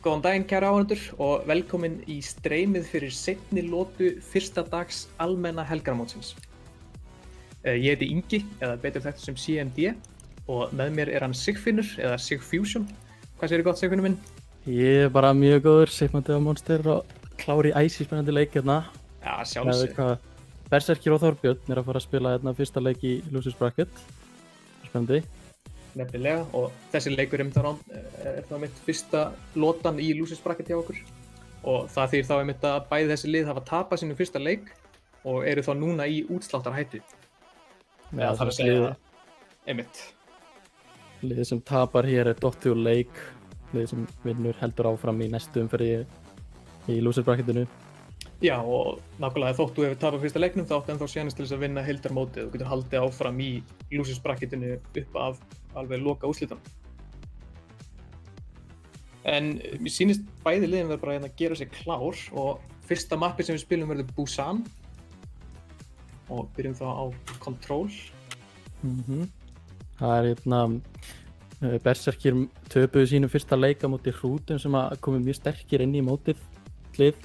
Góðan daginn kæra áhorfendur og velkomin í streymið fyrir seinni lotu fyrsta dags almenna helgaramótsins. Ég heiti Ingi, eða betur þekktur sem CMD, og með mér er hann Sigfinnur, eða Sigfusion. Hvað segirðu gott, Sigfinnur minn? Ég er bara mjög góður, Sigmundur á Monster og klári æsispennandi leik hérna. Já, sjálfsög. Berserkir og Þorbjörn er að fara að spila hérna fyrsta leik í Losers Bracket. Spennandi. Nefnilega, og þessi leikur er þá mitt fyrsta lotan í Losers Bracket hjá okkur. Og það þýðir þá einmitt að bæði þessi lið hafa tapað sínum fyrsta leik og eru þá núna í útsláttarhættu. Já, það er að segja einmitt. Liðið sem tapar hér er dottið úr leik. Liðið sem vinnur heldur áfram í næstu umferði í Losers Bracketinu. Já, og nákvæmlega þótt þú hefur tapað fyrsta leiknum þá áttu ennþá sénast til þess að vinna heildarmótið og getur haldið áfram í Losers Bracketinu upp af alveg loka úrslitunum. En mér sýnist bæði liðin verður bara að gera sér klár og fyrsta mappi sem við spilum verður Busan og byrjum þá á Control. Það er hérna Berserkir töpuðu sínum fyrsta leik á móti Hrútum sem að komu mjög sterkir inn í mótið lið.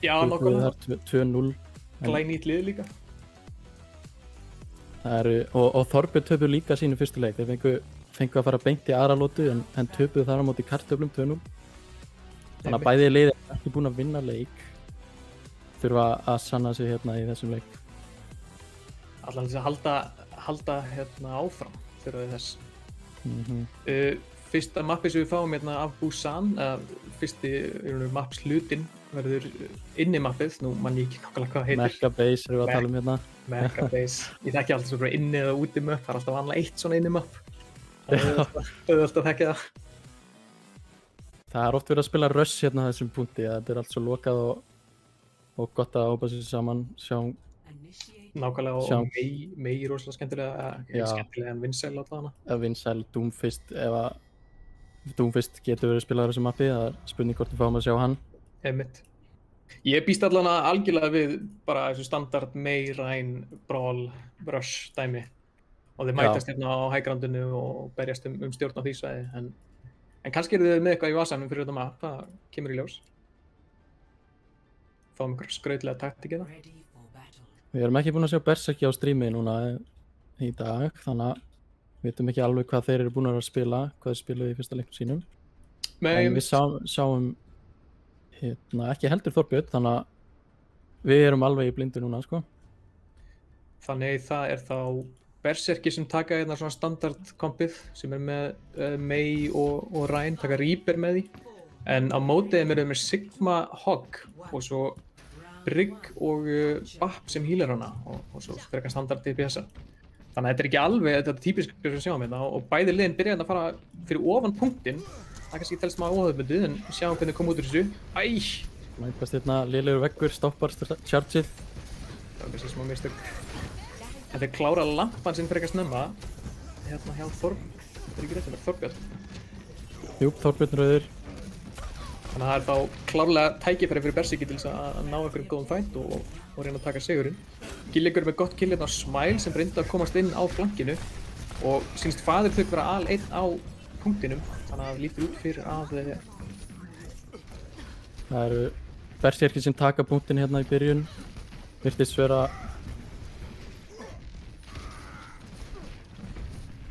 Já, nákvæmlega. 2-0. Glænýtt lið líka. Og Þorbjörn töpuðu líka sínum fyrsta leik. Þeir fengu að fara beint í aðra lotu en töpuðu þar á móti Kartöflum 2-0. Þannig að bæði liðið er ekki búin að vinna leik. Þurfa að sanna sig hérna í þessum leik. Allan þess að halda hérna áfram þurfa við þess. Fyrsta mappi sem við fáum hérna af Busan, fyrsti maps hlutinn verður inni-mappið, nú mann ég ekki nákvæmlega hvað heitir. Megabase erum við að tala um hérna. Megabase. Ég þekki alltaf svona inni- eða úti-mapp, það er alltaf vanlega eitt svona inni-mapp. Auðvitað að þekki það. Það er oft verið að spila rush hérna á þessum punkti, þetta er allt svo lokað og gott að hópa sér saman, sjá. Nákvæmlega og megi rosalega skemmtilega en vinsæl á þarna. Vinsæl, Doomfist, ef Doomfist getur verið spilað á þessu mappi, það er spurning hvort við fáum að sjá hann. Einmitt. Ég býst allan að algjörlega við bara þessu standard Mei, Rein, Brawl, Rush dæmi og þeir mætast hérna á hægrandinu og berjast stjórn á því svæði en kannski eru þið með eitthvað í vasanum fyrir þetta map, það kemur í ljós. Fáum ykkur skrautlega taktík hérna. Við erum ekki búin að sjá Berserki á streami núna í dag, þannig að við veitum ekki alveg hvað þeir eru búin að spila, hvað þeir spiluðu í fyrsta leiknum sínum. En við sáum hérna, ekki heldur Þorbjörn, þannig að við erum alveg í blindu núna, sko. Þannig það er þá Berserki sem taka hérna svona standard kompið sem er með Mei og Rein, taka Reaper með því. En á mótið erum við með Sigma Hog og svo Brigg og Bap sem healer hana og svo frekar standard DPS-a. Þannig að þetta er ekki alveg þetta típisk sem við sjáum hérna og bæði liðin byrja að fara fyrir ofan punktinn. Það kannski telst maður óhauðbundið en sjáum hvernig kom út úr þessu. Mætast hérna lélegur veggur, stoppar chargeið. Það var kannski smá mistök. En þeir klára lampan sinn frekar snemma hérna hjá Þorbjörn. Jú, Þorbjörn rauður. Þannig að það er þá klárlega tækifæri fyrir Berserki til þess að ná einhverjum góðum fænt og reyna að taka sigurinn. Gillingur með gott kill hérna á Smile sem reyndi að komast inn á flankinu og sýnist faðir þau vera al-einn á punktinum, þannig að það lítur út fyrir að það eru Berserki sem taka punktin hérna í byrjun. Virtist vera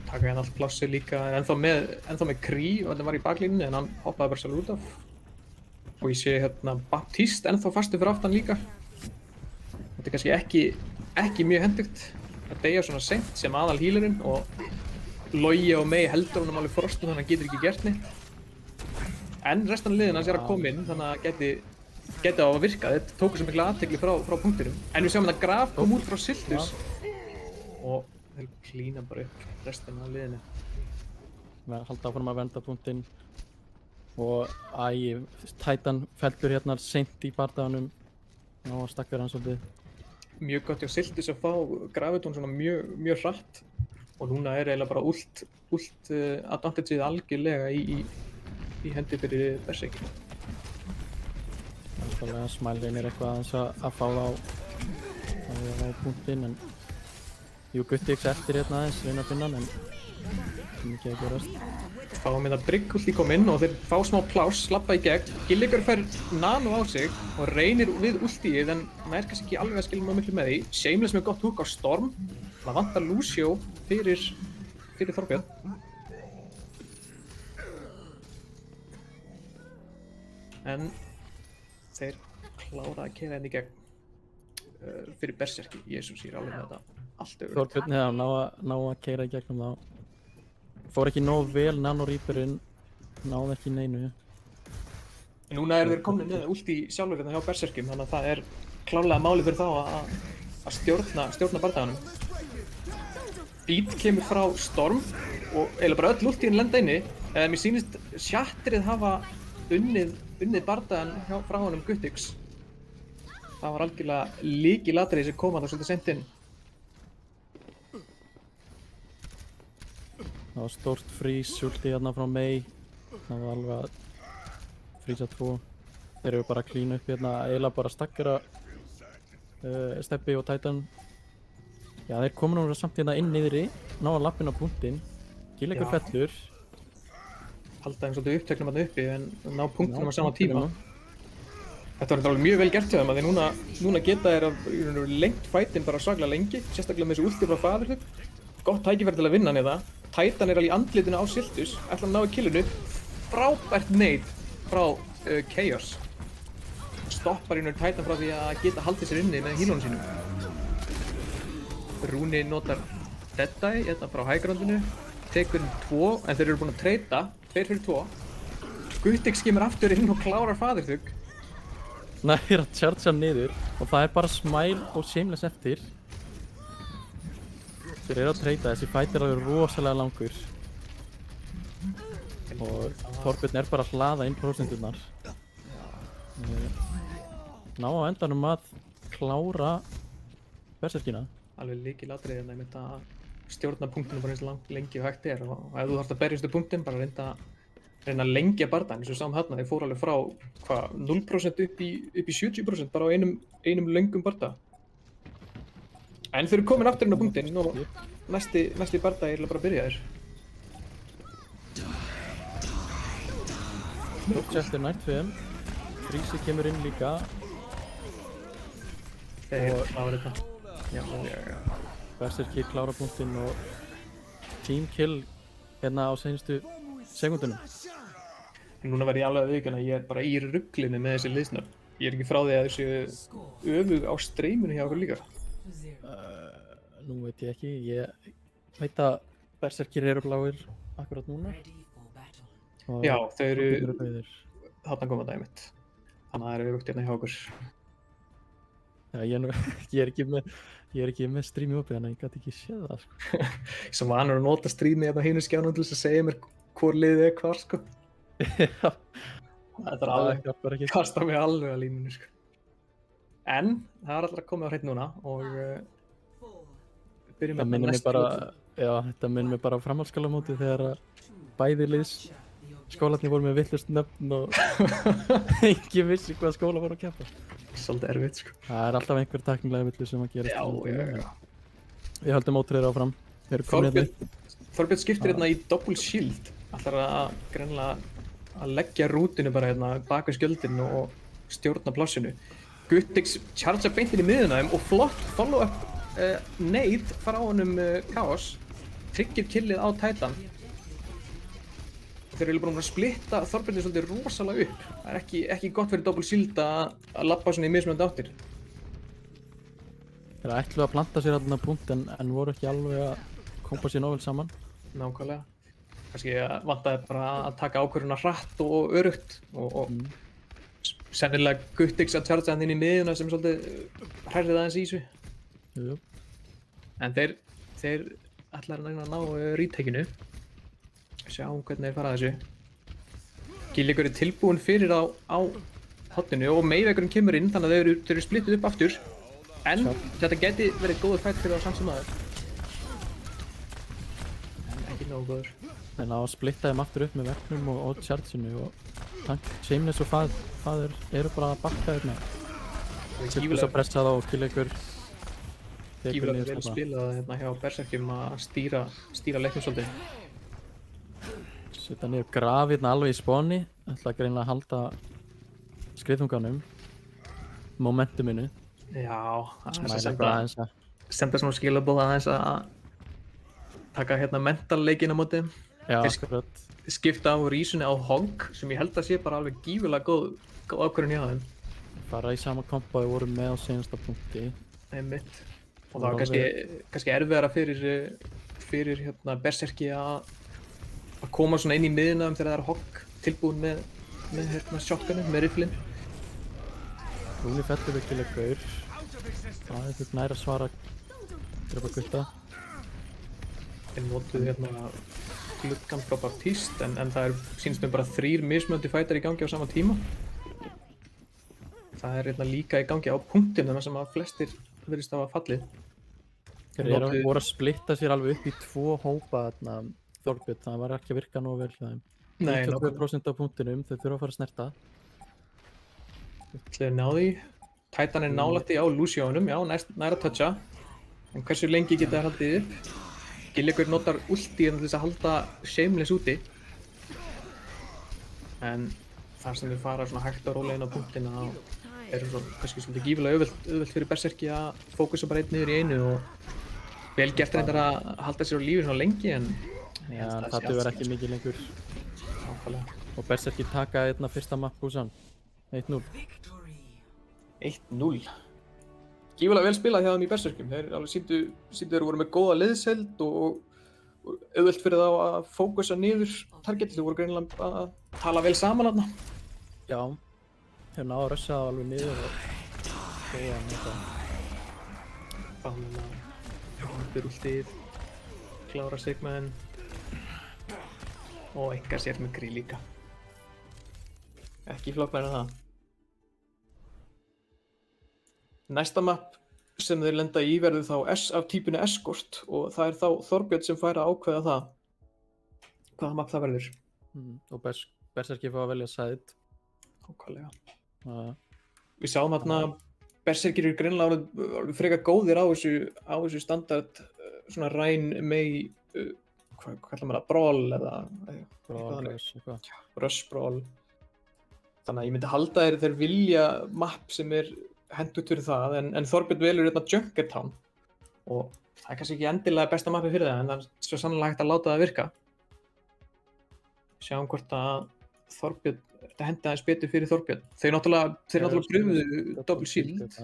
taka hérna allt plássið líka, en ennþá með Kree og þetta var í baklínunni en hann hoppaði bara sjálfur út af. Og ég sé hérna Baptiste ennþá fastur fyrir aftan líka. Þetta er kannski ekki mjög hentugt að deyja svona seint sem aðal healerinn og Logi og Mei heldur honum alveg frostum þannig að hann getur ekki gert neitt. En restan af liðin hans er að koma inn þannig að geti á að virka. Þetta tóku svo mikla athygli frá punktinum. En við sjáum að Graf kom út frá Siltus og þeir klína bara upp restan af liðinu. Við halda áfram að venda punktinn og Titan fellur hérna seint í bardaganum og stakkar hann svolítið. Mjög gott hjá Siltus að fá Graviton svona mjög hratt og núna er eiginlega bara ult advantageið algjörlega í hendi fyrir Berserki. Smile reynir eitthvað aðeins að fá á punktinn en Jú, Guttix eftir hérna aðeins, reyna að finna hann en Mikið að gerast. Fáum við það Brygghult í kominn og þeir fá smá pláss, slappa í gegn. Gilligur fær nano á sig og reynir við ultíið en nær kannski ekki alveg að skilja mjög miklu með því. Shameless með gott húk á Storm. Það vantar Lucio fyrir Þorbjörn. En þeir klára að keyra henni í gegn fyrir Berserki. Jesús, ég er alveg með þetta allt öfugt. Þorbjörn hefði ná að keyra í gegnum þá. Fór ekki nóg vel Nano Reaperinn, náði ekki neinu. Núna eru þeir komnir með ulti sjálfur hérna hjá Berserkjum, þannig að það er klárlega málið fyrir þá að stjórna bardaganum. Beat kemur frá Storm og eiginlega bara öll ultíinn lenda inni. Mér sýnist Shatterið hafa unnið bardagan frá honum Guttix. Það var algjörlega lykilatriði sem kom hann svolítið sent inn. Það var stórt frís ulti hérna frá Mei. Það var alveg að frísa 2. Þeir eru bara að klína upp hérna, eiginlega bara stakkara Stebbi og Titan. Já, þeir komu nú samt hérna inn niðri, ná að lappin á punktinn. Gilligur fellur. Halda þeim svolítið uppteknum þarna uppi en ná punktinum á sama tíma. Þetta var alveg mjög vel gert hjá þeim að þeir núna geta þeir að lengt fætinn bara svaklega lengi, sérstaklega með þessu ulti frá Fatherhood. Gott tækifæri til að vinna hann eða. Titan er alveg í andlitinu á Siltus, ætla að ná í killinu. Frábært nade frá Chaos. Stoppar Titan frá því að geta haldið sér inni með healunum sínum. Rúni notar Deadeye hérna frá highgroundinu, tekur 2 en þeir eru búin að treyta 2 fyrir 2. Guttix kemur aftur inn og klárar Fatherhood. Nær að chargea niður og það er bara Smile og Shameless eftir. Þeir eru að treyta, þessi fight er alveg rosalega langur. Og Þorbjörn er bara að hlaða inn prósenturnar. Ná á endanum að klára Berserkina. Alveg lykilatriði hérna einmitt að stjórna punktinu bara eins lengi og hægt er og ef þú þarft að berjast punktinn bara reyna að lengja bardagann eins og saman þarna. Þeir fóru alveg frá 0% upp í 70% bara á einum löngum bardaga. En þeir eru komin aftur inn á punktinn og næsti bardagi er bara að byrja þér. Rochester nært fyrir þeim. Freezy kemur inn líka. Þeir klára þetta. Já. Berserkir klára punktinn og team kill hérna á seinustu sekundunum. Núna verð ég alveg að viðurkenna að ég er bara í ruglinu með þessi liðsnöfn. Ég er ekki frá því að þessu öfug á streyminu hjá okkur líka. Nú veit ég ekki, ég veit að Berserkir eru bláir akkurat núna. Já, þau eru þarna koma dæmið. Þannig að það eru öfugt hérna hjá okkur. Já, ég er ekki með streami opið, þannig að ég gæti ekki séð það, sko. Ég sem vanur að nota streami hérna hinu skjánum til þess að segja mér hvor liðið er hvar, sko. Já. Þetta er alveg, kasta mig alveg að línunni, sko. En það er alltaf komið á hreinn núna og byrjum með næstu móti. Já, þetta minnir mig bara á framhaldsskólamóti þegar bæði liðs skólarnir voru með villust nöfn og enginn vissi hvað skóla voru að keppa. Svolítið erfitt, sko. Það er alltaf einhver tæknilega villu sem að gerast. Já. Við höldum ótrúið áfram. Þorbjörn skiptir hérna í double shield. Ætlar að greinilega að leggja rútinu bara hérna bak við skjöldin og stjórna plássinu. Guttix chargea beint inn í miðuna þeim og flott follow-up nade frá honum Chaos. Tryggir killið á Titan. Þeir eru búin að splitta Þorbjörni svolítið rosalega upp. Það er ekki gott fyrir double shield að labba svona í mismunandi áttir. Þeir ætluðu að planta sér þarna punkt en voru ekki alveg að kompa sér nóg vel saman. Nákvæmlega. Kannski vantaði bara að taka ákvörðuna hratt og örugt og sennilega Guttix að chargea hann inn í miðjuna sem svolítið hrærði aðeins í þessu. Jú. En þeir ætla að ná retake-inu. Sjáum hvernig þeir fara að þessu. Gilligur er tilbúinn fyrir á hotninu og Mayvegurinn kemur inn þannig að þeir eru splittið upp aftur. En þetta geti verið góður fight fyrir á samt sem aður. En ekki nógu góður. En að splitta þeim aftur upp með veknum og charge-inu og Shameless og Father eru bara að bakka þarna. Siltus að pressa þá og Gilligur Gífurlega vel spilað hérna hjá Berserkjum að stýra leiknum svolítið. Setja niður graf hérna alveg í spáni. Ætla að greina að halda skriðþunganum. Momentuminu. Já, það er Smæla eitthvað aðeins að... senda svona skilaboð aðeins að taka hérna mental-leikinn á móti. Já, Þeir akkurat. skipta á Rísunni á Hog sem ég held að sé bara alveg gífurlega góð ákvörðun hjá þeim. Fara í sama kompa við vorum með á seinasta punkti. Einmitt. Og það var kannski erfiðara fyrir hérna Berserki að koma svona inn í miðuna þegar það er Hog tilbúin með hérna shotgunum, með rifflinn. Rúni fellur virkilega gaur. Það er eitthvað nær að svara drepa gutta. Þeir notuðu hérna gluggan frá Baptiste en það sýnst mér bara 3 mismunandi fætar í gangi á sama tíma. Það er hérna líka í gangi á punktinu þar sem að flestir virðist hafa fallið. Þeir voru að splitta sér alveg upp í 2 hópa þarna Þorbjörn, það var ekki að virka nógu vel hjá þeim. Nei, 92% af punktinum, þau þurfa að fara að snerta. Þeir náðu í. Titan er nálægt í á Lucianum, já, nær að toucha. En hversu lengi geta þær haldið upp? Gilligur notar ulti til þess að halda Shameless úti. En þar sem þau fara svona hægt á rólega inn á punktina eru svona kannski svolítið gífurlega auðvelt fyrir Berserki að fókusa bara einn niður í einu og vel gert reyndar að halda sér á lífi svona lengi en Já, það dugar ekki mikið lengur. Nákvæmlega. Og Berserki taka einna fyrsta mapp húsan. 1-0. 1-0. Gífurlega vel spilað hjá þeim í Berserkjum. Þeir alveg sýndu þeir voru með góða liðsheild og auðvelt fyrir þá að fókusa niður targetið. Þeir voru greinilega að tala vel saman þarna. Já, þeir náðu að rössa það alveg niður og góða með það. Þannig að hundur últið, klára sig með henn og engar sér með grí líka. Ekki flokknær en það. Næsta mapp sem þeir lenda í verður þá S af típinu Escort og það er þá Þorbjörn sem fær að ákveða það. Hvaða mapp það verður? Og Berserki fá að velja side. Nákvæmlega. Uh, Við sáum þarna Berserkir eru greinilega orðið frekar góðir á þessu standard svona Rein Mei hvað kallar maður það? Brawl eða eitthvað. Rush Brawl. Þannig að ég myndi halda þeir vilja mapp sem er hentugt fyrir það en Þorbjörn velur hérna Junkertown og það er kannski ekki endilega besta mappi fyrir það en það er svo sannlega hægt að láta það virka. Sjáum hvort að Þorbjörn, þetta hendi aðeins betur fyrir Þorbjörn. Þeir náttúrulega pröfuðu double shield.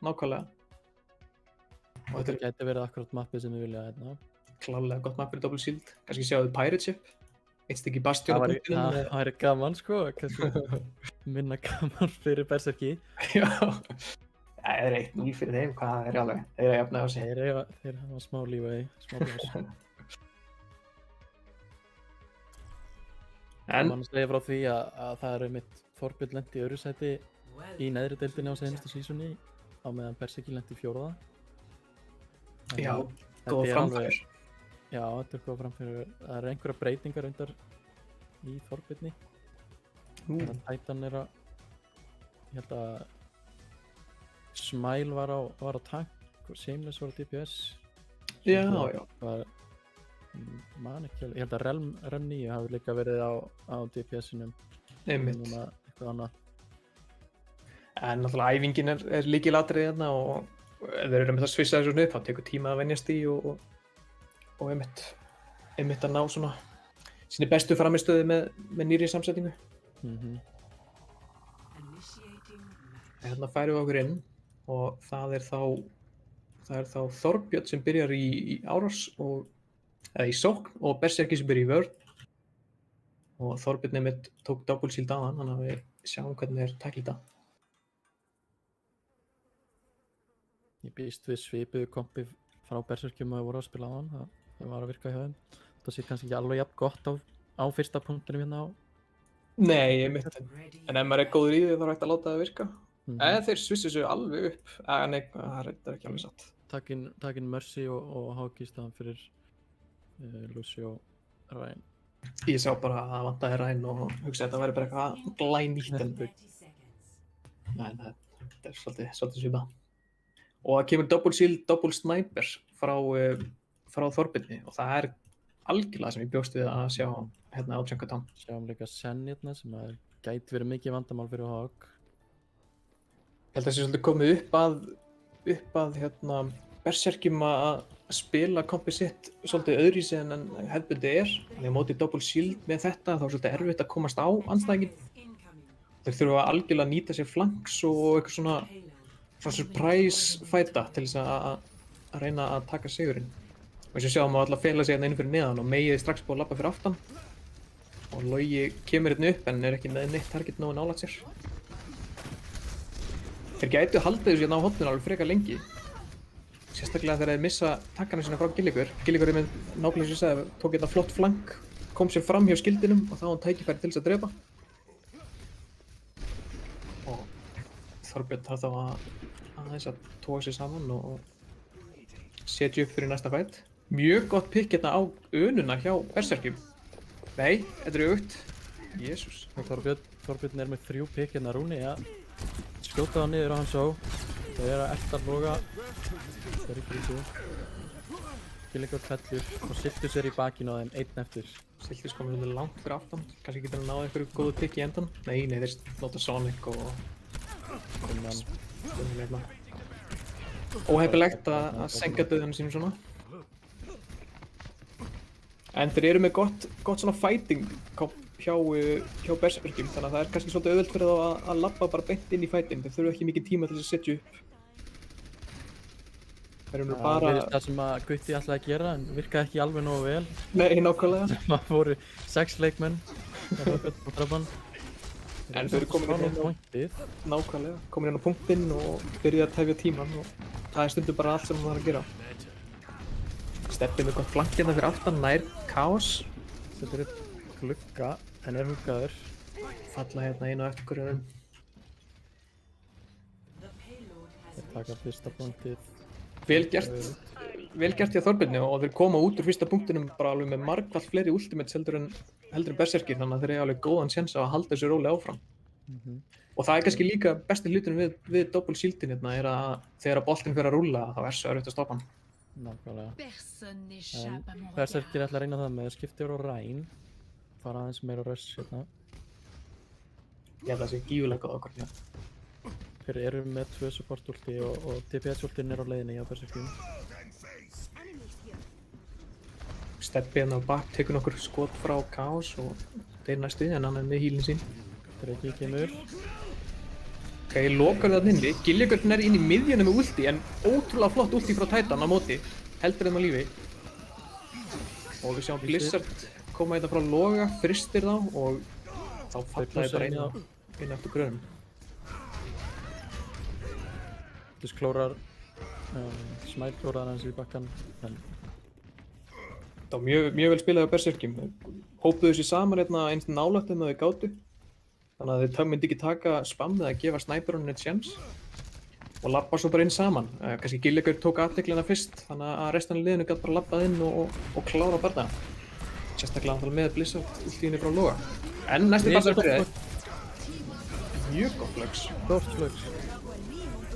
Nákvæmlega. Og þetta gæti verið akkurat mappið sem við vilja hérna. Klárlega gott mapp fyrir double shield. Kannski sjáðu Pirate Ship. Eitt stykki Bastion á punktinu. Það væri gaman sko, minna gaman fyrir Berserki. Já. Það er 1-0 fyrir þeim, hvað er alveg? Þeir eru jafnað á sig. Þeir hafa smá lífið, smá bjós. En mann segir frá því að það er einmitt Þorbjörn lent í öðru sæti í neðri deildinni á seinasta sísoni á meðan Berserki lent í 4. Já, góða framfæður. Já, þetta er góða framfæður. Það eru einhverja breytingar undar í Þorbjörni. Titan er að, ég held að Smile var á tank og Shameless var á DPS. Já. Man ekki alveg, ég held að Realm 9 hafi líka verið á DPS-inum. Einmitt. Núna eitthvað annað. En náttúrulega æfingin er lykilatriði hérna og ef þeir eru með það svissa þessu upp, þá tekur tíma að venjast í og einmitt að ná svona sinni bestu framistöðu með nýrri samsetningu. Hérna færum við okkur inn og það er þá Þorbjörn sem byrjar í árás eða í sókn og Berserki sem byrjar í vörn og Þorbjörn einmitt tók double shield á hann, þannig að við sjáum hvernig þeir tækla þetta. Ég býst við svipuðu kompi frá Berserkjum að voru að spila á hann, það var að virka hjá þeim. Það sé kannski ekki alveg jafn gott á fyrsta punktinum hérna á. Nei, einmitt, en ef maður er góður í því þá er hægt að láta það virka. En þeir svissu sig alveg upp, nei, það er ekki alveg satt. Takin Mercy og Hawk í staðan fyrir Lucio Rein. Ég sá bara að það vantaði Rein og hugsaði að þetta væri bara eitthvað glænýtt en þetta er svolítið svipað. Og það kemur double shield, double sniper frá Þorbirni og það er algjörlega sem ég bjóst við að sjá hérna á Junkertown. Sjáum líka Sen hérna sem að gæti verið mikið vandamál fyrir Hawk. Ég held að það sé svolítið komið upp að hérna berserkjum að spila kompið sitt svolítið öðruvísi en hefðbundið er. Þegar mótið double shield með þetta þá er svolítið erfitt að komast á andstæðinginn. Þeir þurfa algjörlega að nýta sér flanks og eitthvað svona surprise fæta til þess að reyna að taka sigurinn. Og eins og sjáum að alltaf fela sig hérna inn fyrir neðan og Meiði strax búið að labba fyrir aftan. Og Logi kemur hérna upp en er ekki með neitt target nógu nálægt sér. Þeir gætu haldið þessu hérna á hotninu alveg frekar lengi. Sérstaklega þegar þeir missa takkana sína frá Gilligur. Gilligur er með nákvæmlega sem ég sagði, tók hérna flott flank, kom sér fram hjá skildinum og þá hann tækifæri til þess að drepa. Og Þorbjörn þarf þá aðeins að tóa sig saman og setja upp fyrir næsta fætt. Mjög gott pikk hérna á önuna hjá berserkjum. Nei, þetta er aukt. Jésús. Þorbjörn er með 3 pikk hérna Rúni að skjóta það niður á hans á. Þau eru að elta Loga. Það er í grísu. Gilligur fellur og Siltus er í bakinu á þeim, einn eftir. Siltus komið svolítið langt fyrir aftan. Kannski getur hann náð einhverju góðu pikk í endan. Nei, þeir nota Sonic og hérna. Óheppilegt að senka döðunum sínum svona. En þeir eru með gott svona fighting hjá berserkjum, þannig að það er kannski svolítið auðvelt fyrir þá að labba bara beint inn í fighting. Þeir þurfa ekki mikið tíma til þess að setja upp. Þeir eru bara... Það er það sem að Gutti ætlaði að gera en virkaði ekki alveg nógu vel. Nei, nákvæmlega. Það voru 6 leikmenn á trappan. En þau eru komin inn á punktið. Nákvæmlega, komin inn á punktinn og byrjaði að tefja tíman og það er stundum bara allt sem það er að gera. Steppi með gott flank hérna fyrir aftan, nær Chaos. Þetta er glugga en er huggaður. Falla hérna einu eftir hverjum. Þeir taka fyrsta punktið. Vel gert hjá Þorbirni og þeir koma út úr fyrsta punktinum bara alveg með margfalt fleiri ultimates heldur en berserkir, þannig að þeir eiga alveg góðan séns á að halda þessu róli áfram. Og það er kannski líka besti hlutin við double shieldin hérna er að þegar boltinn fer að rúlla þá er svo erfitt að stoppa hann. Nákvæmlega. En berserkir ætla að reyna það með skiptir og ræn. Fara aðeins meira rush hérna. Ég held að það sé gífurlega góð ákvörðun hérna. Þeir eru með 2 support ulti og DPS ultin er á leiðinni hjá berserkjum. Steppi hérna á bak tekur nokkur skot frá Chaos og þeir næstu en hann er með healin sín. Dreki kemur. Ok, lokar það inni. Gilligur er inn í miðjunum með ulti en ótrúlega flott ulti frá Titan á móti. Heldur þeim á lífi. Og við sjáum Blizzard koma hérna frá Loga, fristir þá og þá falla þeir bara inn eftir grönum. Þess klórar, Smile klórar hans í bakkan. Það var mjög vel spilað á berserkjum. Hópuðu sér saman hérna eins nálægt en þau gátu. Þannig að þeir myndi ekki taka spam eða gefa snæperunum eitt séns. Og labba svo bara inn saman. Kannski Gilligur tók athyglinna fyrst, þannig að restan af liðinu gat bara labbað inn og klára bardagann. Sérstaklega með Blizzard ultíðinni frá Loga. En næsti bardagann byrjaði. Mjög gott flugs. Stórt flugs.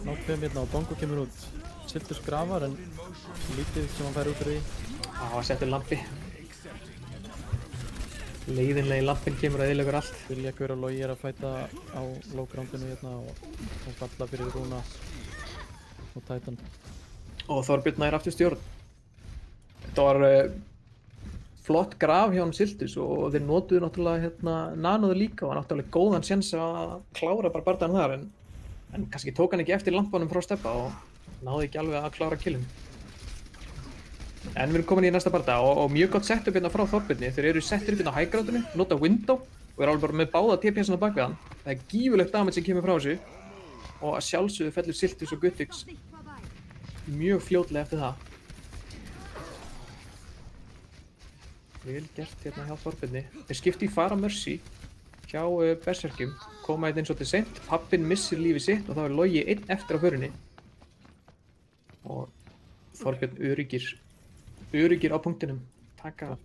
Nátt 5 hérna og Bongo kemur út. Siltus grafar en lítið sem hann fær út úr því. Það var settur lampi. Leiðinlegi lampinn kemur að eyðileggur allt. Gilligur og Logi er að fæta á low groundinu hérna og falla fyrir Rúna og Titan. Og Þorbjörn nær aftur stjórn. Þetta var flott graf hjá hann Siltus og þeir notuðu náttúrulega hérna nanoðu líka og hann átti alveg góðan séns að klára bara bardagann þar en kannski tók hann ekki eftir lampanum frá Steppa og náði ekki alveg að klára killin. En við erum komin í næsta bardaga og mjög gott setup hérna frá Þorbirni. Þeir eru settir upp hérna á high groundinu, nota window og eru alveg bara með báða TPS-una bak við hann. Það er gífurlegt damage sem kemur frá þessu og að sjálfsögðu fellur Siltus og Guttix mjög fljótlega eftir það. Vel gert hérna hjá Þorbirni. Þeir skipta í Fara Mercy hjá berserkjum, koma hérna eins og til seint. Pappinn missir lífið sitt og þá er Logi einn eftir á förinni. Og Þorbjörn öryggir á punktinum, taka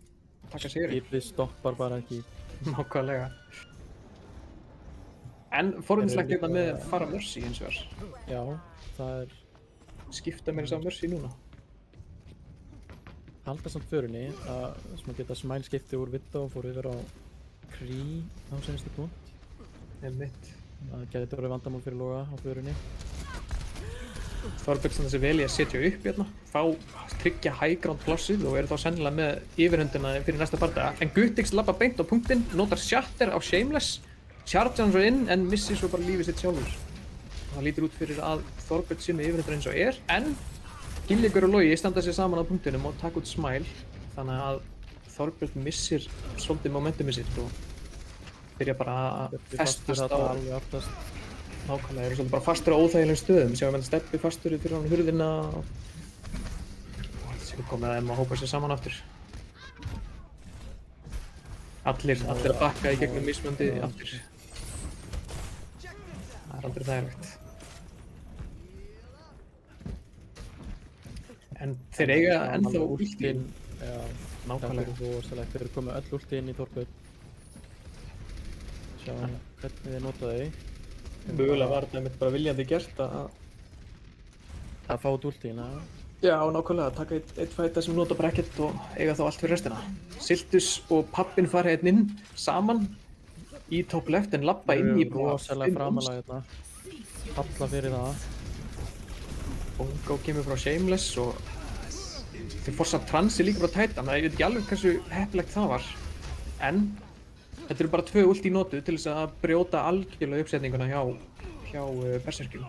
sigurinn. Skipið stoppar bara ekki. Nákvæmlega. En forvindslegt hérna með Fara Mercy hins vegar. Já, það er... Skipta mér þess að Mercy núna. halda samt förunni sem að geta smæl skipti úr Widow og fór yfir á Kree á senstu punkt. Einmitt. Það gæti verið vandamál fyrir Loga á förunni. Þorbjörn sem þessi veli að setja upp hérna, fá tryggja high ground plássið og eru þá sennilega með yfirhöndina fyrir næsta bardaga. En Guttix labba beint á punktinn, notar Shatter á Shameless, charge hann svo inn en missir svo bara lífið sitt sjálfur. Það lítur út fyrir að Þorbjörn sé með yfirhöndina eins og er, en Gillingur og Logi standa sér saman á punktinum og taka út Smile, þannig að Þorbjörn missir svolítið momentumið sitt og byrja bara að festast á nákvæmlega, eru svolítið bara fastur á óþægilegum stöðum, séum við Stebbi fastur fyrir hann hurðina og séum við komið að þeim að hópa sér saman aftur. Allir að bakka í gegnum mismunandi aftur. Það er aldrei þægilegt. En þeir eiga ennþá ulti. Já, nákvæmlega. Þeir eru komið öll ulti inn í Þorbjörn. Sjá hvernig þeir nota þau. Mögulega var þetta einmitt bara viljandi gert að fá út ultína. Já, nákvæmlega, að taka eitt fæta sem nota bara ekkert og eiga þá allt fyrir restina. Siltus og pappin fara hérna inn saman í top left en labba inn í bara rosalega framalega hérna. Halla fyrir það. Bongo kemur frá Shameless og þeir forsa transi líka frá Titan. Ég veit ekki alveg hversu heppilegt það var. En þetta eru bara 2 ulti notuð til þess að brjóta algjörlega uppsetninguna hjá Berserkjum.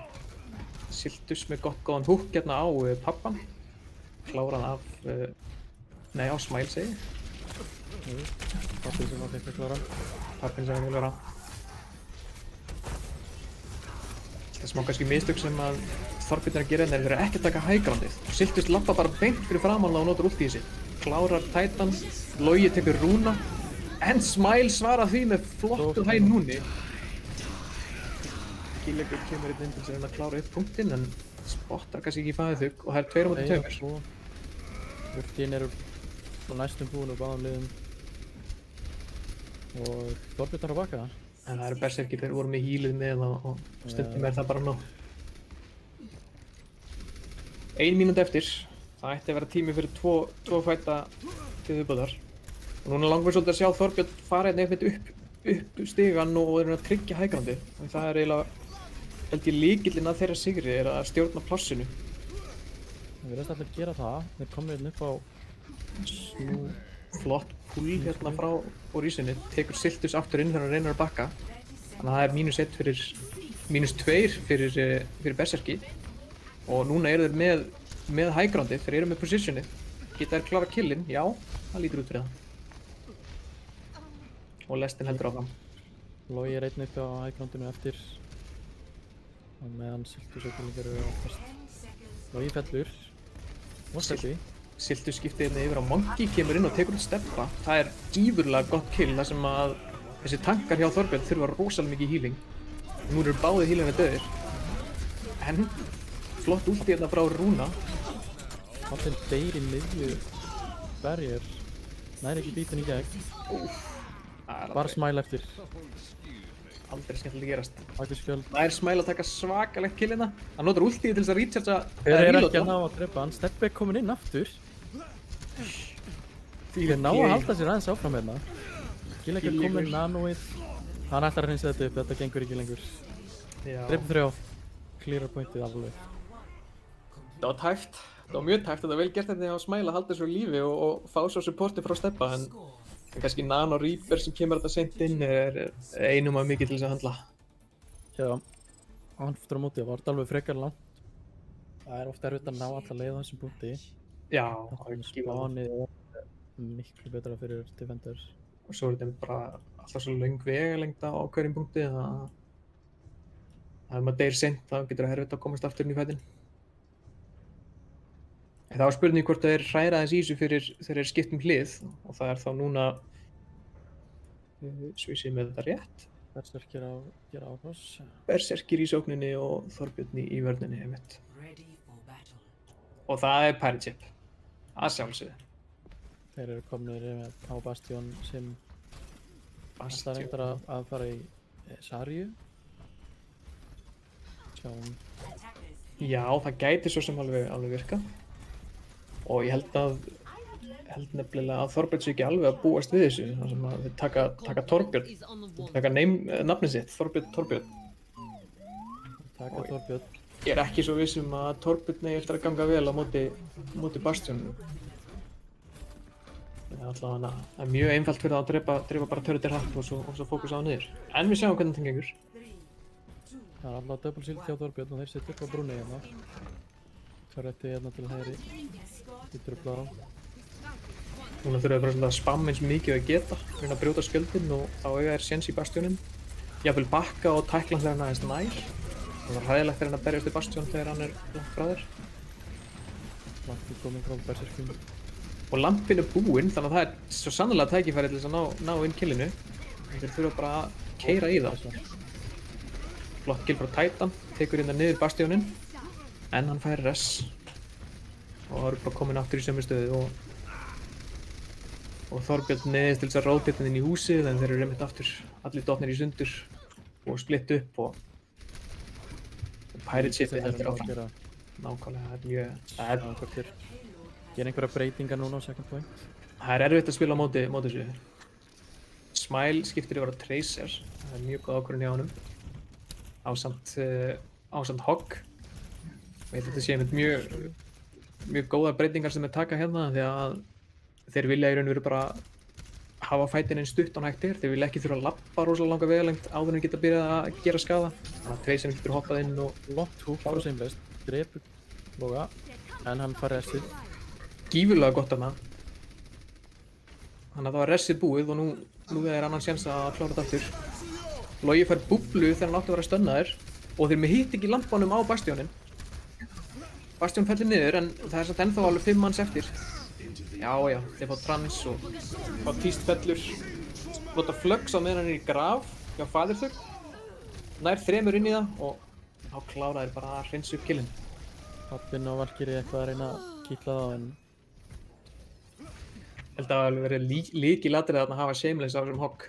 Siltus með góðan húk hérna á pappan. Klárað af, á Smile segi. Pappin sem var fyrst að klára. Pappin sem var klára. Það er smá kannski mistök sem að Þorbjörn er að gera en þeir eru ekki að taka high groundið. Siltus labba bara beint fyrir framan og notar ultið sitt. Klárar Titan, Logi tekur rúna. En Smile svarar því með flottu hæ núni. Gillingur kemur inn til að klára upp punktinn en spottar kannski ekki í fæðið þugg og það er 2 á móti 2. Ultin eru næstum búin úr báðum liðum. Og Þorbjörn er að baka það. En það eru berserkir, þeir voru með healið með og stundum er það bara nóg. 1 mínúti eftir. Það ætti að vera tími fyrir 2 fæta til viðbóðar. Og núna langar við svolítið að sjá Þorbjörn fara hérna upp stigann og þeir eru að tryggja high groundið. Og það er eiginlega, held ég, lykillinn að þeirra sigri er að stjórna plássinu. Það virðist allir gera það. Þeir komið hérna upp á flott pull hérna frá Orísinni. Tekur Siltus aftur inn þegar hann reynir að bakka. Þannig að það er -1 fyrir -2 fyrir Berserki. Og núna eru þeir með high groundið, þeir eru með positionið. Geta þeir klára killinn? Já, það lítur út fyrir það. Og lestin heldur áfram. Logi er einn uppi á high groundinu eftir. Og meðan Siltus og Gillingur eru áfast. Logi fellur. Og Stebbi. Siltus skipti hérna yfir á Monkey, kemur inn og tekur út Stebba. Það er gífurlega gott kill þar sem að þessi tankar hjá Þorbjörn þurfa rosalega mikið healing. Og nú eru báðir healingar döðir. En flott ulti hérna frá Rúna. Pappin deyr í miðju barrier. Nær ekki bítinn í gegn. Bara Smile eftir. Aldrei skemmtilega gerast. Bakkurskjöld. Það er Smile að taka svakalegt kill hérna. Hann notar ultið til þess að rechargea. Þeir eru ekki að ná að drepa hann. Stebbi er komin inn aftur. Þeir ná að halda sér aðeins áfram hérna. Gillingur kominn nanoið. Hann ætlar að hreinsa þetta upp, þetta gengur ekki lengur. Drepa 3. Cleara pointið alveg. Það var tæft. Það var mjög tæft. Þetta var vel gert þetta á Smile að halda svo lífi og fá svo supporti frá Stebba. En kannski Nano Reaper sem kemur þetta seint inn er einum af mikið til þess að handla. Já, hann fyrir á móti, það var alveg frekar langt. Það er ofta erfitt að ná alla leið á þessum punkti. Já, spánið er miklu betra fyrir defenders. Og svo er þetta bara alltaf svo löng vegalengda á hverjum punkti að ef maður deyr seint þá getur það erfitt að komast aftur inn í fætin. Það var spurning hvort það er hræra aðeins í þessu fyrir þegar þeir skipt hlið og það er þá núna svo ég sé með þetta rétt. Berserkir að gera áfoss. Berserkir í sókninni og Þorbjörn í vörninni einmitt. Og það er Pirate Ship. Að sjálfsögðu. Þeir eru komnir með á Bastion sem ætlar reyndar að fara í Sarju. Sjáum. Já, það gæti svo sem alveg virka. Og ég held að held nefnilega að Þorbjörn sé ekki alveg að búast við þessu, þar sem að þið taka Torbjörn, taka nafnið sitt, Torbjörn. Taka Torbjörn. Ég er ekki svo viss að Torbjörn eigi eftir að ganga vel á móti Bastionum. Það er mjög einfalt fyrir það að drepa bara turretir hratt og svo fókusa á niður. En við sjáum hvernig það gengur. Það er alltaf double shield hjá Torbjörn og þeir setja upp á brúnni hérna. Turreti hérna til hægri. Hittur upp lára. Núna þurfum við bara að spamma eins mikið að geta, reyna að brjóta skjöldin og þá eiga þér séns í Bastionin. Jafnvel bakka og tækla þegar hann aðeins nær. Það var hræðilegt þegar hann að berjast í Bastion þegar hann er langt frá þér. Lampi kominn frá berserkjum. Og lampin er búinn, þannig að það er svo sannlega tækifæri til þess að ná inn killinu. Þeir þurfa bara að keyra í það. Flott kill frá Titan, tekur hérna niður Bastionin, en hann fær res. Og það eru bara komin aftur í sömu stöðu og Þorbjörn neðist til þess að rótbjörn inn í húsið, en þeir eru einmitt aftur allir dotnir í sundur og splitt upp og Pirate Shipið heldur áfram. Nákvæmlega, það er mjög... Gera einhverja breytingar núna á second point? Það er erfitt að spila á móti þessu. Smile skiptir yfir á Tracer, það er mjög góð ákvörðun hjá honum. Ásamt Hogg. Ég veit að þetta sé einmitt mjög góða breytingar sem þeir taka hérna, því að þeir vilja í raun og veru bara hafa fætin eins stuttan hægt er. Þeir vilja ekki þurfa að labba rosalega langa vegalengd áður en geta byrjað að gera skaða. Þannig að Tracer getur hoppað inn og... Lott húk á seimleist, drepur Loga, en hann fær restið. Gífurlega gott af það. Þannig að það var restið búið og nú er annan séns að klára þetta aftur. Logi fær búblu þegar hann átti að vera stönnaður og þeir með hitt ekki lampanum á Bastionin. Bastion fellir niður en það er samt ennþá alveg 5 manns eftir. Já, þeir fá trans og fá tíst fellur. Nota flögs á meðan hann er í graf hjá Faðirþögn. Nær 3 inn í það og þá klára þeir bara að hreinsa upp killinn. Pappinn og Valkyrie eitthvað að reyna að kýtla það en... Ég held að það hafi verið lykilatriði að hafa Shameless á þessum Hogg.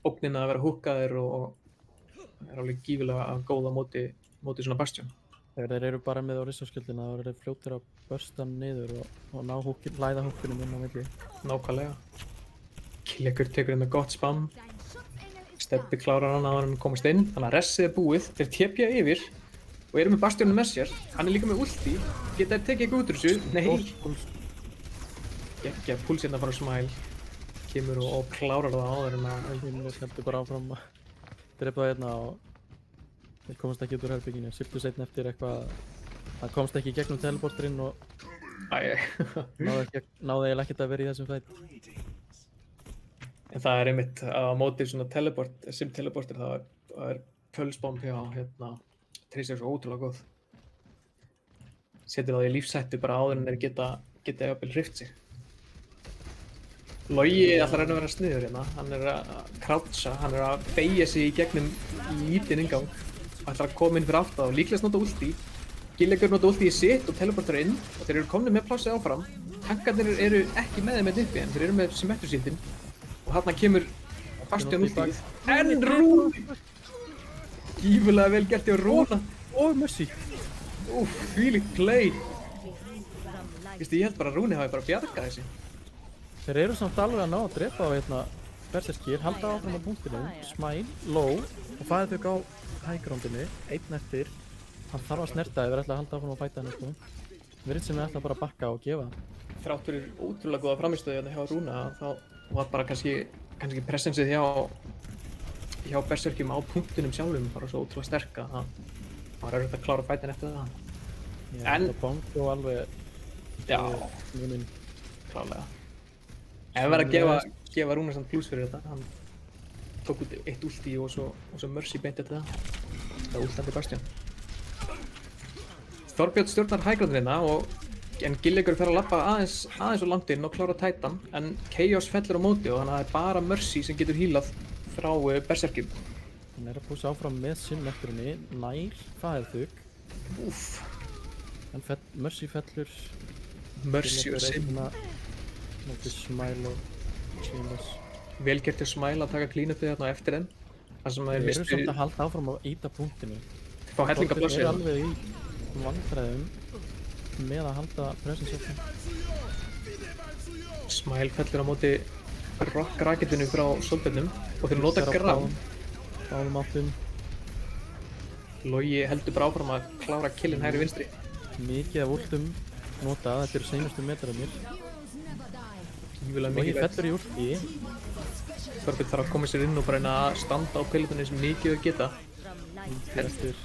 Ógnin að vera húkkaðir og er alveg gífurlega góð á móti svona Bastion. Þegar þeir eru bara með Orisa-skjöldina þá eru þeir fljótir að bursta niður og ná læða húkkunum inn á milli. Nákvæmlega. Killekur tekur hérna gott spam. Stebbi klárar hann áður en hann komast inn. Þannig að ressið er búið. Þeir tepja yfir og eru með Bastionum með sér. Hann er líka með ulti. Geta þeir tekið eitthvað út úr þessu? Nei. Gekkja púls hérna frá Smile. Kemur og klárar það áður en að... Þeir heldur bara áfram að drepa það hérna og... Þeir komast ekki út úr herbygginu, sýptu seinna eftir eitthvað... Það komst ekki í gegnum teleporterinn og... náði eiginlega ekkert að vera í þessum fætt. En það er einmitt að á móti svona sim-teleporter, það er pulse-bomb hjá Tracer svo ótrúlega góð. Setur það í lífshættu bara áður en þeir geta jafnvel hrift sig. Logi ætlar að vera sniður hérna, hann er að croucha, hann er að beygja sig í gegnum lítinn ingang. Ætlar að koma inn fyrir aftan og líklegast nota ulti. Gillegur nota ulti í sitt og teleportar inn og þeir eru komnir með plássið áfram. Tankarnir eru ekki með þeim uppi en þeir eru með symmetry-shieldin. Og þarna kemur Bastion ultið. En Rúna! Gífurlega vel gert hjá Rúna. Og Mercy! Úff, þvílíkt play! Ég held bara að Rúni hafi bara bjargað þessi. Þeir eru samt alveg að ná að drepa á hérna berserkir, halda áfram á punktinum, Smile, low og Faðirþögn á highgroundinu, einn eftir. Hann þarf að snerta ef þeir ætla að halda áfram að fæta henni sko. Virðist sem þeir ætla bara að bakka og gefa. Þrátt fyrir ótrúlega góða frammistöðu hérna hjá Rúna þá var bara kannski presensið hjá berserkjum á punktinum sjálfum bara svo ótrúlega sterk að það var erfitt að klára fætin eftir það. Já, en Bongo alveg mjög klárlega. Ef það verið að gefa Rúna samt plus fyrir þetta, hann tók út eitt ulti og svo Mercy beint eftir það. Það ultandi Bastion. Þorbjörn stjórnar highgroundina en Gillegur fer að labba aðeins og langt inn og klára Titan en Chaos fellur á móti og þannig að það er bara Mercy sem getur healað frá berserkjum. Hann er að púsa áfram með symmetrinni, nær Faðirþögn. Úff. En Mercy fellur. Mercy og Sim. Nótið Smile og Shameless. Vel gert hjá Smile að taka clean-upið þarna eftir þeim. Þeir eru samt að halda áfram að íta punktinu. Fá hellinga plássið. Þeir eru alveg í vandræðum með að halda presence open. Smile fellur á móti raketinu frá sólbjörnum og þeir nota grám. Báðum áttum. Logi heldur bara áfram að klára killin hægri vinstri. Mikið af últum notað, þetta eru seinustu metrarnir. Gífulega Logi mikið fellur í últi. Þorbjörn þarf að koma sér inn og bara reyna að standa á pilotunni sem mikið þau geta. Eftir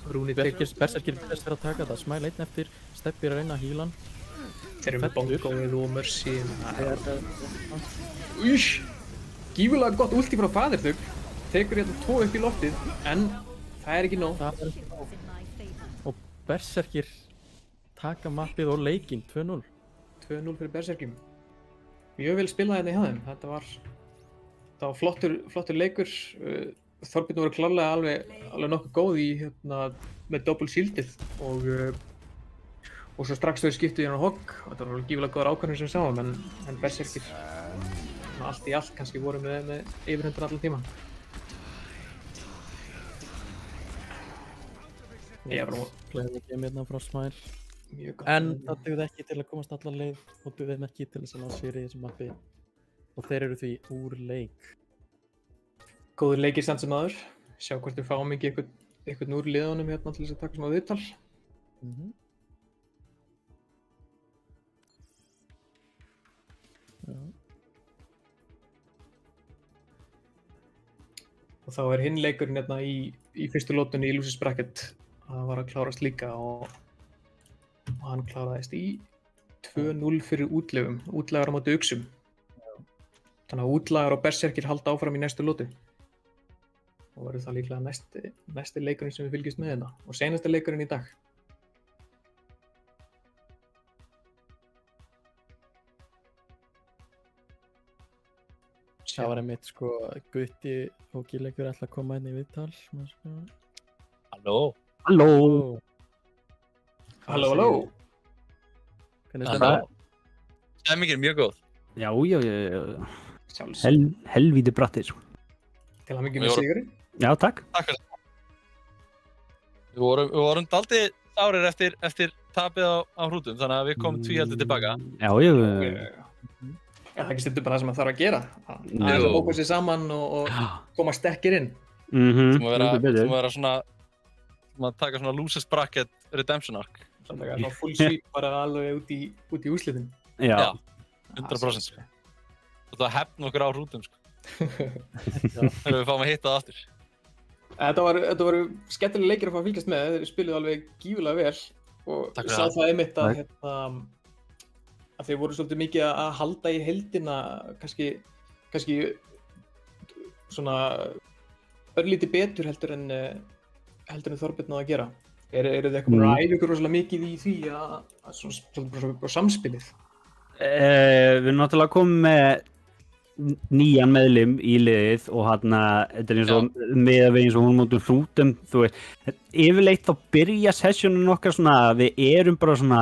Rúni tekur. Berserkir best fyrir að taka þetta. Smile einn eftir, Steppi er að reyna að heala hann. Þeir eru með bongoið og Mercy. Úsh! Gífulega gott ulti frá Faðirþugl. Tekur hérna 2 upp í loftið, en það er ekki nóg. Og Berserkir taka mappið og leikinn, 2-0. 2-0 fyrir Berserkjum. Mjög vel spilað hérna hjá þeim. Þetta var flottur leikur. Þorbjörn voru klárlega alveg nokkuð góð í með double shieldið og svo strax þau skiptu í hann hogg. Þetta var alveg gífulega góðar ákvarðanir sem við sáum, en Berserkir allt í allt kannski voru með yfirhundar allan tíman. Gleðið ekki hérna frá Smile. Mjög gott. En það dugði ekki til að komast allar leið og dugði þeim ekki til þess að ná sér í þessu mappi. Og þeir eru því úr leik. Góður leikir samt sem aður. Sjá hvort við fáum ekki einhvern úr liðunum hérna til þess að taka smá viðtal. Já. Og þá er hinn leikurinn hérna í fyrstu lótunni í Lucis Bracket að var að klárast líka og hann kláraðist í 2-0 fyrir útlegum. Útlegar á móti Uxum. Þannig að útlegar og Berserkir halda áfram í næstu lótu. Og verður það líklega næsti leikurinn sem við fylgjumst með hérna. Og seinasti leikurinn í dag. Það var einmitt sko, Gutti og Gíleikur ætla að koma inn í viðtal. Halló. Halló. Halló. Hvernig stendur það? Stemmingin er mjög góð. Já. Sjálfs. Helvíti brattir. Til hamingju með sigurinn. Já, takk. Takk fyrir það. Við vorum daldið sárir eftir tapið á hrútum, þannig að við komum tvíhaldið tilbaka. Já. Er það ekki stundum bara það sem maður þarf að gera? Að hópa sér saman og koma sterkir inn. Þú vera svona, að taka svona Lucis Bracket Redemption Arc. Þannig að full sweep bara alveg út í úrslitin. Já, 100%. Og það hefna okkur á hrútum, sko. Þegar við fáum að hitta það aftur. Þetta voru skemmtilega leikir að fá að fylgjast með. Þeir spiluðu alveg gífulega vel og ég sá það einmitt að þeir voru svolítið mikið að halda í heildina, kannski svona örlítið betur heldur en Þorbjörn náði að gera. Eru þið eitthvað búin að æfa ykkur rosalega mikið í því að svona samspilið? Við erum náttúrulega komið með nýjan meðlim í liðið og þetta er eins og með eins og hún mótum hrútum, þú veist. Yfirleitt þá byrja sessjónin okkar svona, við erum bara svona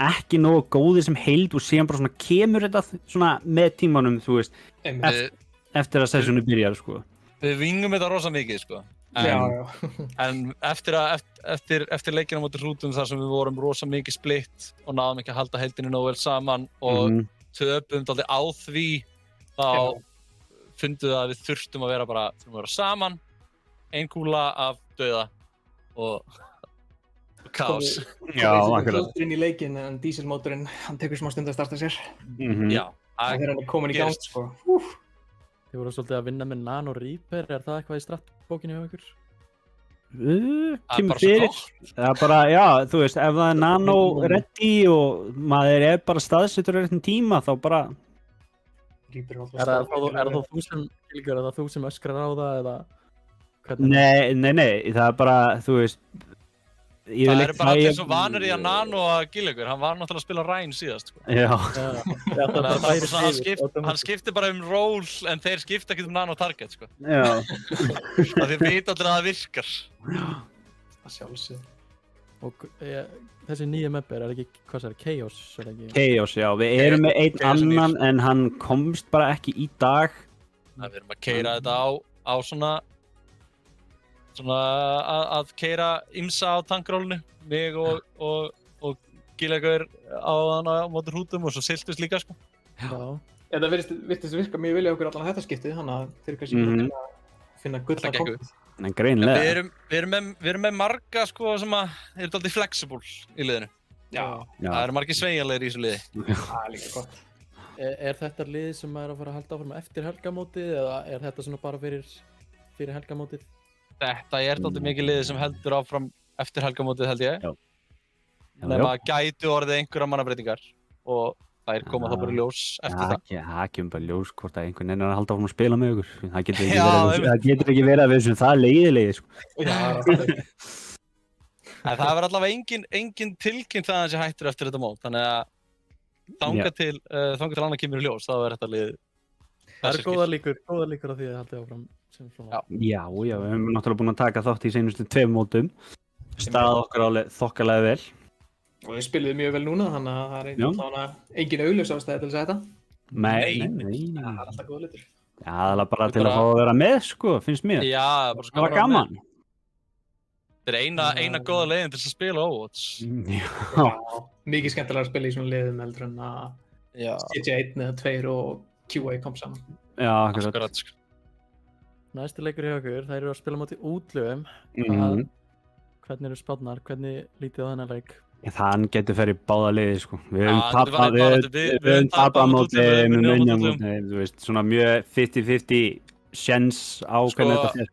ekki nógu góðir sem heild og síðan bara svona kemur þetta svona með tímanum, þú veist, eftir að sessjónu byrjar, sko. Við vingum þetta rosa mikið, sko. En eftir leikina á móti hrútum þar sem við vorum rosa mikið splitt og náðum ekki að halda heildinni nógu vel saman og töpum dálítið á því, þá fundum við að við þurftum að vera saman, ein kúla af dauða og kaos. Já, akkurat. Klóttur inn í leikinn en dísilmótorinn, hann tekur smá stund að starta sér. Já. Þegar hann er komin í gang, sko. Þið voru svolítið að vinna með Nano Reaper, er það eitthvað í strattbókinni hjá ykkur? Kemur fyrir. Það er bara, já, þú veist, ef það er Nano ready og maður er bara staðsettur á réttum tíma, þá bara... Er það þú sem öskrar á það, eða... Nei, það er bara, þú veist... Það eru bara allir svo vanir í að Nano að Gíleikur, hann var náttúrulega að spila Rhine síðast, sko. Já. Hann skipti bara ról, en þeir skipta ekki Nano Target, sko. Já. Þeir vita allir að það virkar. Það sjálfsög. Og þessi nýja mappi er ekki, hvað það er, Chaos, er ekki? Chaos, já. Við erum með einn annan, en hann komst bara ekki í dag. Við erum að keyra þetta á svona að keyra ymsa á tankrólinu, mig og merkilegur á móti hrútum og svo Siltus líka, sko. Já. Það virtist virka mjög vilja okkur allan þetta skiptið, þannig að þeir eru kannski búin að finna gull að kompið. En greinilega. Við erum með marga, sko, sem eru dálítið flexible í liðinu. Já. Það eru margir sveigjanlegir í þessu liði. Það er líka gott. Er þetta lið sem er að fara að halda áfram eftir helgamótið eða er þetta svona bara fyrir helgamótið? Þetta er dálítið mikið liðið sem heldur áfram eftir helgamótið, held ég. Já. Nefn að gætu orðið einhverja mannabreitingar og þær koma þá bara í ljós eftir það. Það kemur bara í ljós hvort að einhvern veginn er að halda áfram að spila með ykkur. Það getur ekki verið að við sem það leiðilegi, sko. Það verður allavega engin tilkynnt það að hann sé hættur eftir þetta mót, þannig að þangað til annað kemur í ljós, þá er þetta lið. Það eru góðar líkur á því að haldið áfram sem svona. Já, við höfum náttúrulega búin að taka þátt í seinustu 2 mótum. Staðið okkur alveg þokkalega vel. Og við spiluðum mjög vel núna, þannig að það er allavega engin augljós ástæða til að segja þetta. Nei. Það er alltaf góða litur. Já, það er bara til að fá að vera með, sko, finnst mér. Já, bara það var gaman. Þetta er eina góða leiðin til að spila Overwatch. Já, mikið skemmtilega að spila í svona liðum heldur en að setja 1 eða 2 og QA kom saman. Já, akkurat. Næsti leikur hjá okkur, þær eru að spila móti útlöfum. Hvernig eru spárnar? Hvernig lítið á þennan leik? Þann getur ferið báða liði, sko. Við höfum tapað móti með munjamóti, þú veist, svona mjög 50-50 sjens á hvernig þetta fer.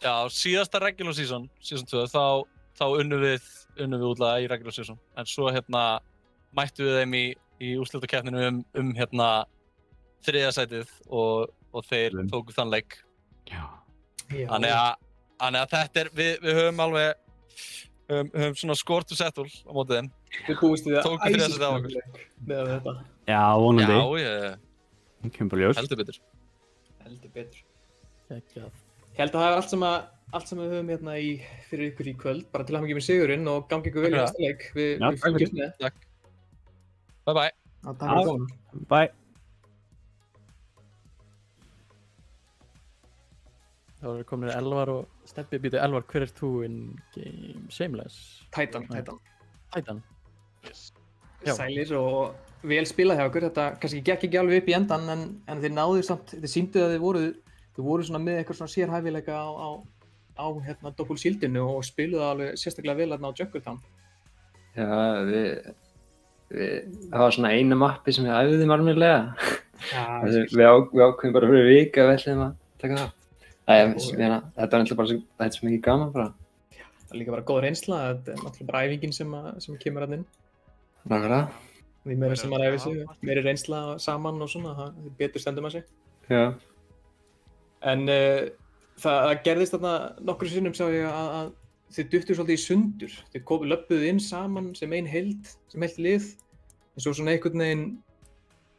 Já, síðasta regular season 2, þá unnum við útlaga í regular season. En svo mættum við þeim í úrslitakeppninu þriðja sætið og þeir tóku þann leik. Já. Þannig að þetta er, við höfum alveg höfum svona score to settle á mótið þeim. Við búist við Tóku þriðja sætið á okkur. Með þetta. Já, vonandi. Já, kemur bara ljós. heldur betur. Ekki að. Ég held að það er allt sem við höfum fyrir ykkur í kvöld, bara til hamingju með sigurinn og gangi ykkur vel í næsta leik. Við fylgjumst með. Takk. Bye. Takk fyrir komuna. Bye. Þá eru komin Elvar og Steppi. Býtu, Elvar, hver er þú in game? Shameless? Titan. Yes. Sælir og vel spilað hjá okkur. Þetta kannski gekk ekki alveg upp í endan en þeir náðu samt, þeir sýndu að þið voru svona með eitthvað svona sérhæfileika á Double Shieldinu og spiluðu alveg sérstaklega vel á Junkertown. Já, það var svona eina mappi sem við æfðum almennilega. Við ákveðum bara fyrir vika að við ætlum að taka það. Þetta var náttúrulega bara þetta er svo mikið gaman bara. Það er líka bara góð reynsla, þetta er náttúrulega bara æfingin sem kemur hann inn. Nákvæmlega. Því meira sem maður æfir sig, meiri reynsla saman og svona, það betur stendur maður sig. Já. En það gerðist þarna nokkrum sinnum sá ég að þið duttu svolítið í sundur. Þið löbbuðu inn saman sem heilt lið. En svo svona einhvern veginn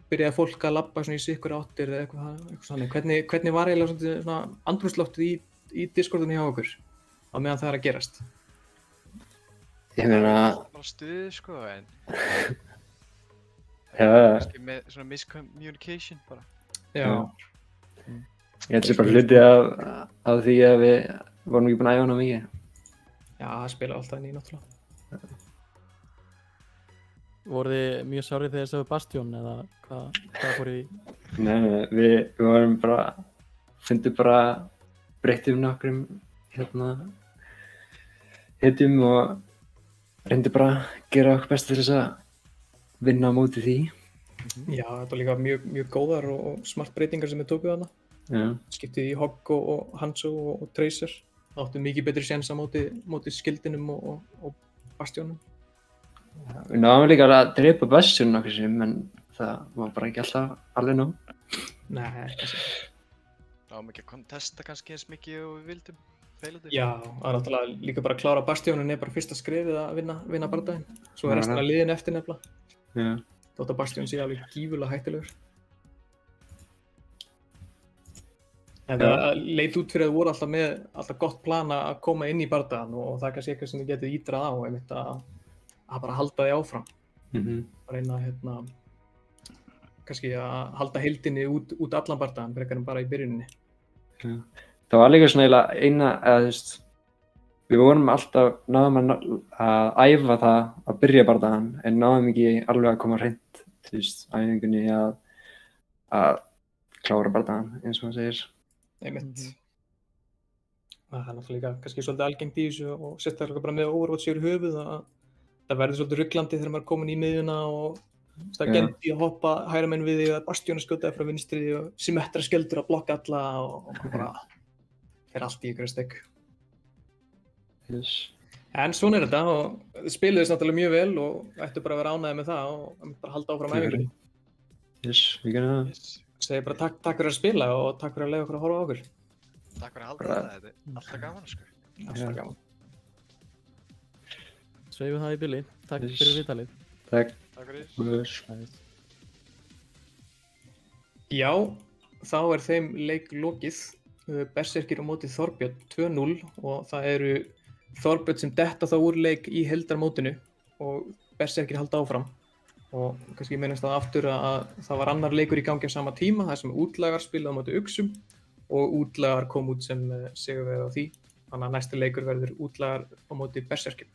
byrjaði fólk að labba svona í sikkur áttir eða eitthvað þannig. Hvernig var eiginlega svona andrúmsloftið í Discordinu hjá okkur á meðan það er að gerast? Ég meina... Bara stuðið, sko, en... Kannski með svona miscommunication bara. Já. Ég held sér bara hluti af því að við vorum ekki búin að æfa hana mikið. Já, það spila alltaf inn í náttúrulega. Voru þið mjög sárið þegar þið sáðu Bastion eða hvað fór í? Nei, við vorum bara, fundum bara breyttum nokkrum hitjum og reyndum bara að gera okkur best til þess að vinna á móti því. Já, þetta var líka mjög góðar og smart breytingar sem við tókum þarna. Já. Skiptið í Hogg og Hanzo og Tracer. Það áttu mikið betri séns á móti skildinum og Bastionum. Við náðum líka að drepa Bastion nokkur sinnum, en það var bara ekki alltaf alveg nóg. Nei, ekki sér. Náðum ekki að kontesta kannski eins mikið og við vildum. Já, það er náttúrulega líka bara að klára Bastionin er bara fyrsta skrefið að vinna bardaginn. Svo er restina liðin eftir nefnilega. Já. Þótt að Bastion sé alveg gífurlega hættulegur. En það leit út fyrir að þið voru alltaf með gott plan að koma inn í bardagann og það er kannski eitthvað sem þið getið ídrað á einmitt að bara halda því áfram. Að reyna kannski að halda heildinni út allan bardagann frekar en bara í byrjuninni. Það var líka svona eina, eða þú veist, við vorum alltaf, náðum að æfa það að byrja bardagann, en náðum ekki alveg að koma hreint, þú veist, æfingunni að klára bardagann, eins og hann segir. Einmitt. Það er náttúrulega líka kannski svolítið algengt í þessu og sérstaklega bara með Overwatch yfir höfuð að það verður svolítið ruglandi þegar maður er komin í miðjuna og það Genji að hoppa hægra megin við því að Bastion að skjóta frá vinstri og Symmetra skjöldur að blokka alla og bara fer allt í ykkur stygg. Yes. En svona er þetta og þið spiluðu þess náttúrulega mjög vel og ættu bara að vera ánægðir með það og bara halda áfram æfingunni. Yes, við gerum það. Yes. Segir bara takk fyrir að spila og takk fyrir að leyfa okkur að horfa á okkur. Takk fyrir að halda þetta er alltaf gaman, sko. Alltaf gaman. Sveifum það í bili. Takk fyrir viðtalið. Takk. Takk fyrir. Já, þá er þeim leik lokið. Berserkir á móti Þorbjörn 2-0 og það eru Þorbjörn sem detta þá úr leik í heildarmótinu og Berserkir halda áfram. Og kannski minnast það aftur að það var annar leikur í gangi á sama tíma, þar sem útlagar spilaði á móti Uxum og útlagar kom út sem sigurvegari á því. Þannig að næsti leikur verður útlagar á móti Berserkir.